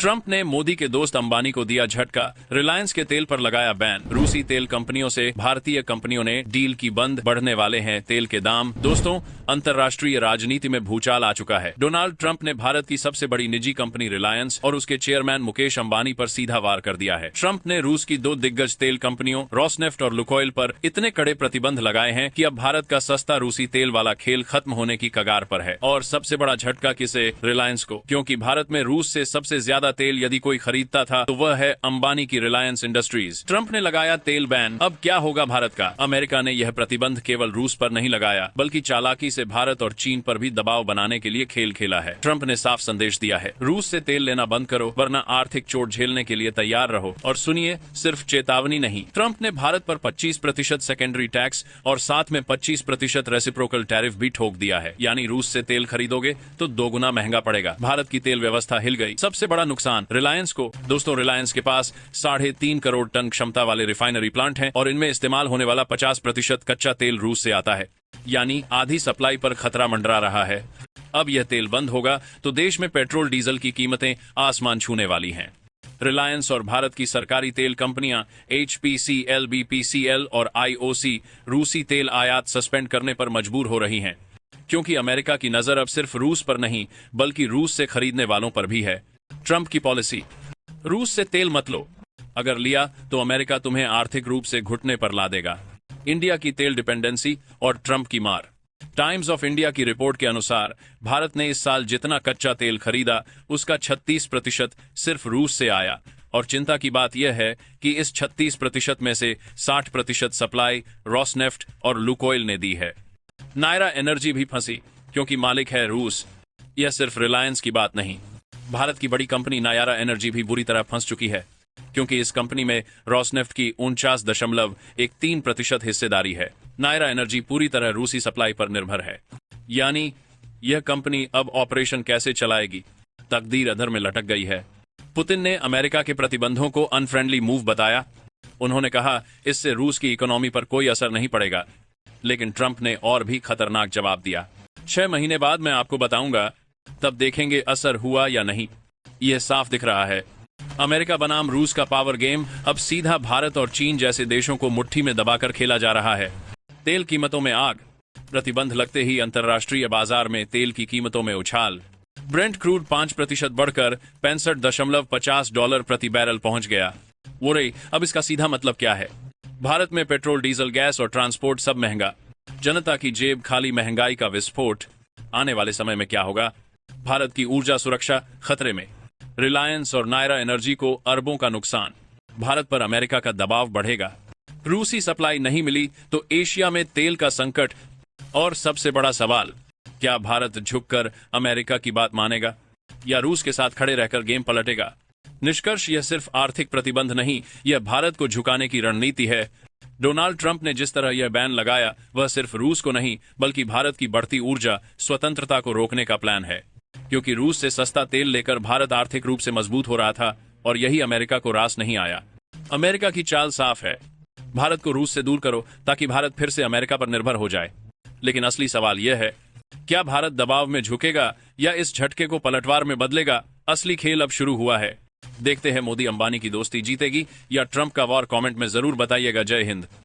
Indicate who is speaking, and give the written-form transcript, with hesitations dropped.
Speaker 1: Trump ने मोदी के दोस्त अंबानी को दिया झटका, रिलायंस के तेल पर लगाया बैन। रूसी तेल कंपनियों से भारतीय कंपनियों ने डील की बंद, बढ़ने वाले हैं तेल के दाम। दोस्तों, अंतर्राष्ट्रीय राजनीति में भूचाल आ चुका है। डोनाल्ड ट्रंप ने भारत की सबसे बड़ी निजी कंपनी रिलायंस और उसके चेयरमैन मुकेश अंबानी पर सीधा वार कर दिया है। ट्रंप ने रूस की दो दिग्गज तेल कंपनियों रॉसनेफ्ट और लुकोइल पर इतने कड़े प्रतिबंध लगाए हैं कि अब भारत का सस्ता रूसी तेल वाला खेल खत्म होने की कगार पर है। और सबसे बड़ा झटका किसे? रिलायंस को, क्योंकि भारत में रूस से सबसे ज्यादा तेल यदि कोई खरीदता था तो वह है अंबानी की रिलायंस इंडस्ट्रीज। ट्रंप ने लगाया तेल बैन। अब क्या होगा भारत का? अमेरिका ने यह प्रतिबंध केवल रूस पर नहीं लगाया, बल्कि चालाकी से भारत और चीन पर भी दबाव बनाने के लिए खेल खेला है। ट्रंप ने साफ संदेश दिया है, रूस से तेल लेना बंद करो वरना आर्थिक चोट झेलने के लिए तैयार रहो। और सुनिए, सिर्फ चेतावनी नहीं, ट्रंप ने भारत पर 25% सेकेंडरी टैक्स और साथ में 25% रेसिप्रोकल टैरिफ भी ठोक दिया है। यानी रूस से तेल खरीदोगे तो दोगुना महंगा पड़ेगा। भारत की तेल व्यवस्था हिल गई। सबसे बड़ा नुकसान रिलायंस को। दोस्तों, रिलायंस के पास 3.5 करोड़ टन क्षमता वाले रिफाइनरी प्लांट हैं और इनमें इस्तेमाल होने वाला 50% कच्चा तेल रूस से आता है। यानी आधी सप्लाई पर खतरा मंडरा रहा है। अब यह तेल बंद होगा तो देश में पेट्रोल डीजल की कीमतें आसमान छूने वाली हैं। रिलायंस और भारत की सरकारी तेल कंपनियां HPCL, BPCL और IOC रूसी तेल आयात सस्पेंड करने पर मजबूर हो रही हैं, क्योंकि अमेरिका की नजर अब सिर्फ रूस पर नहीं बल्कि रूस से खरीदने वालों पर भी है। ट्रंप की पॉलिसी, रूस से तेल मत लो, अगर लिया तो अमेरिका तुम्हें आर्थिक रूप से घुटने पर ला देगा। इंडिया की तेल डिपेंडेंसी और ट्रंप की मार। टाइम्स ऑफ इंडिया की रिपोर्ट के अनुसार भारत ने इस साल जितना कच्चा तेल खरीदा उसका 36% सिर्फ रूस से आया। और चिंता की बात यह है कि इस 36% में से 60% सप्लाई रॉसनेफ्ट और लुकोइल ने दी है। नायरा एनर्जी भी फंसी क्योंकि मालिक है रूस। यह सिर्फ रिलायंस की बात नहीं, भारत की बड़ी कंपनी नायरा एनर्जी भी बुरी तरह फंस चुकी है, क्योंकि इस कंपनी में रॉसनेफ्ट की 49.13% हिस्सेदारी है। नायरा एनर्जी पूरी तरह रूसी सप्लाई पर निर्भर है। यानी यह कंपनी अब ऑपरेशन कैसे चलाएगी? तकदीर अधर में लटक गई है। पुतिन ने अमेरिका के प्रतिबंधों को अनफ्रेंडली मूव बताया। उन्होंने कहा इससे रूस की इकोनॉमी पर कोई असर नहीं पड़ेगा। लेकिन ट्रंप ने और भी खतरनाक जवाब दिया। 6 महीने बाद मैं आपको बताऊंगा, तब देखेंगे असर हुआ या नहीं। यह साफ दिख रहा है, अमेरिका बनाम रूस का पावर गेम अब सीधा भारत और चीन जैसे देशों को मुट्ठी में दबाकर खेला जा रहा है। तेल कीमतों में आग। प्रतिबंध लगते ही अंतर्राष्ट्रीय बाजार में तेल की कीमतों में उछाल। ब्रेंट क्रूड 5% बढ़कर $65.50 प्रति बैरल पहुंच गया। वो रे, अब इसका सीधा मतलब क्या है? भारत में पेट्रोल, डीजल, गैस और ट्रांसपोर्ट सब महंगा। जनता की जेब खाली, महंगाई का विस्फोट। आने वाले समय में क्या होगा? भारत की ऊर्जा सुरक्षा खतरे में। रिलायंस और नायरा एनर्जी को अरबों का नुकसान। भारत पर अमेरिका का दबाव बढ़ेगा। रूसी सप्लाई नहीं मिली तो एशिया में तेल का संकट। और सबसे बड़ा सवाल, क्या भारत झुककर अमेरिका की बात मानेगा या रूस के साथ खड़े रहकर गेम पलटेगा? निष्कर्ष, यह सिर्फ आर्थिक प्रतिबंध नहीं, यह भारत को झुकाने की रणनीति है। डोनाल्ड ट्रंप ने जिस तरह यह बैन लगाया वह सिर्फ रूस को नहीं बल्कि भारत की बढ़ती ऊर्जा स्वतंत्रता को रोकने का प्लान है, क्योंकि रूस से सस्ता तेल लेकर भारत आर्थिक रूप से मजबूत हो रहा था और यही अमेरिका को रास नहीं आया। अमेरिका की चाल साफ है, भारत को रूस से दूर करो ताकि भारत फिर से अमेरिका पर निर्भर हो जाए। लेकिन असली सवाल यह है, क्या भारत दबाव में झुकेगा या इस झटके को पलटवार में बदलेगा? असली खेल अब शुरू हुआ है। देखते हैं मोदी अंबानी की दोस्ती जीतेगी या ट्रंप का वॉर। कमेंट में जरूर बताइएगा। जय हिंद।